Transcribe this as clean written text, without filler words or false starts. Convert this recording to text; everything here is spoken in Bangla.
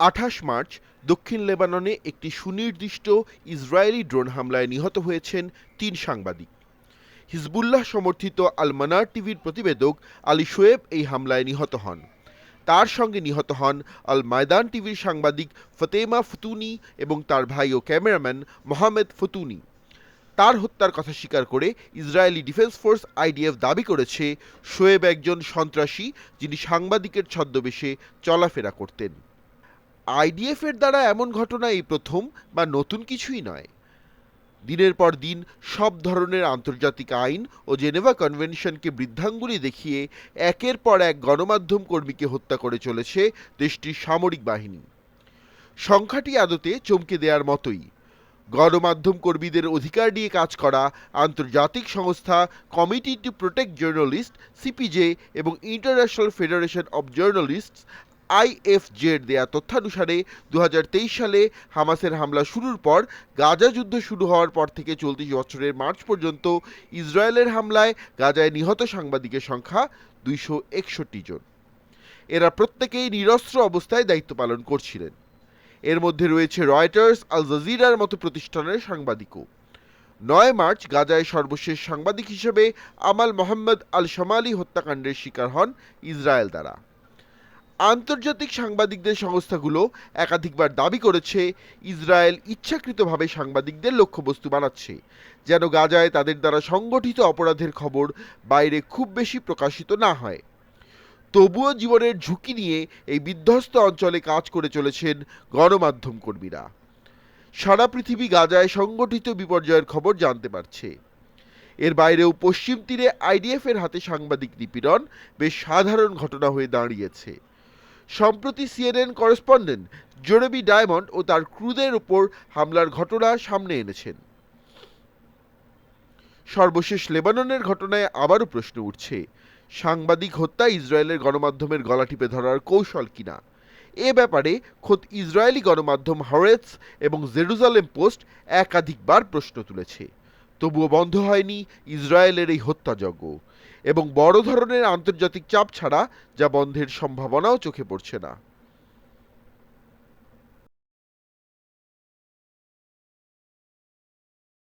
২৮ মার্চ দক্ষিণ লেবাননে একটি সুনির্দিষ্ট ইসরায়েলি ড্রোন হামলায় নিহত হয়েছেন ৩ সাংবাদিক। হিজবুল্লাহ সমর্থিত আল মানার টিভির প্রতিবেদক আলী শোয়েব এই হামলায় নিহত হন। তার সঙ্গে নিহত হন আল ময়দান টিভির সাংবাদিক ফতেমা ফতুনি এবং তার ভাই ও ক্যামেরাম্যান মোহাম্মদ ফতুনি। তার হত্যার কথা স্বীকার করে ইসরায়েলি ডিফেন্স ফোর্স আইডিএফ দাবি করেছে শোয়েব একজন সন্ত্রাসী যিনি সাংবাদিকের ছদ্মবেশে চলাফেরা করতেন। আইডিএফের দ্বারা এমন ঘটনা এই প্রথম বা নতুন কিছুই নয়। দিনের পর দিন সব ধরনের আন্তর্জাতিক আইন ও জেনেভা কনভেনশনকে বৃদ্ধাঙ্গুলি দেখিয়ে একের পর এক গণমাধ্যম কর্মীকে হত্যা করে চলেছে দেশটির সামরিক বাহিনী। সংখ্যাটি আদতে চমকে দেওয়ার মতোই। গণমাধ্যম কর্মীদের অধিকার নিয়ে কাজ করা আন্তর্জাতিক সংস্থা committee to protect journalist CPJ এবং ইন্টারন্যাশনাল ফেডারেশন অব জার্নালিস্টস আইএফজের দেয়া তথ্যানুসারে ২০২৩ সালে হামাসের হামলা শুরুর পর গাজা যুদ্ধ শুরু হওয়ার পর থেকে চলতি বছরের মার্চ পর্যন্ত ইসরায়েলের হামলায় গাজায় নিহত সাংবাদিকের সংখ্যা ২৬১ জন। এরা প্রত্যেকেই নিরস্ত্র অবস্থায় দায়িত্ব পালন করছিলেন। এর মধ্যে রয়েছে রয়টার্স, আল জাজিরার মতো প্রতিষ্ঠানের সাংবাদিকও। ৯ মার্চ গাজায় সর্বশেষ সাংবাদিক হিসেবে আমাল মোহাম্মদ আল শামালি হত্যাকাণ্ডের শিকার হন ইসরায়েল দ্বারা। আন্তর্জাতিক সাংবাদিকদের সংস্থাগুলো একাধিকবার দাবি করেছে ইসরায়েল ইচ্ছাকৃতভাবে সাংবাদিকদের লক্ষ্যবস্তু বানাচ্ছে, যেন গাজায় তাদের দ্বারা সংগঠিত অপরাধের খবর বাইরে খুব বেশি প্রকাশিত না হয়। তবুও জীবনের ঝুঁকি নিয়ে এই বিধ্বস্ত অঞ্চলে কাজ করে চলেছেন গণমাধ্যম কর্মীরা। সারা পৃথিবী গাজায় সংগঠিত বিপর্যয়ের খবর জানতে পারছে। এর বাইরেও পশ্চিম তীরে আইডিএফ এর হাতে সাংবাদিক নিপীড়ন বেশ সাধারণ ঘটনা হয়ে দাঁড়িয়েছে। সম্প্রতি সিএনএন করেসপন্ডেন্ট জেরেমি ডায়মন্ড ও তার ক্রুদের উপর হামলার ঘটনা সামনে এনেছেন। সর্বশেষ লেবাননের ঘটনায় আবারও প্রশ্ন উঠছে, সাংবাদিক হত্যা ইসরায়েলের গণমাধ্যমের গলা টিপে ধরার কৌশল কিনা। এ ব্যাপারে খোদ ইসরায়েলি গণমাধ্যম হারেটস এবং জেরুজালেম পোস্ট একাধিকবার প্রশ্ন তুলেছে। তবুও বন্ধ হয়নি ইসরায়েলের এই হত্যাযজ্ঞ, এবং বড় ধরনের আন্তর্জাতিক চাপ ছাড়া যা বন্ধের সম্ভাবনাও চোখে পড়ছে না।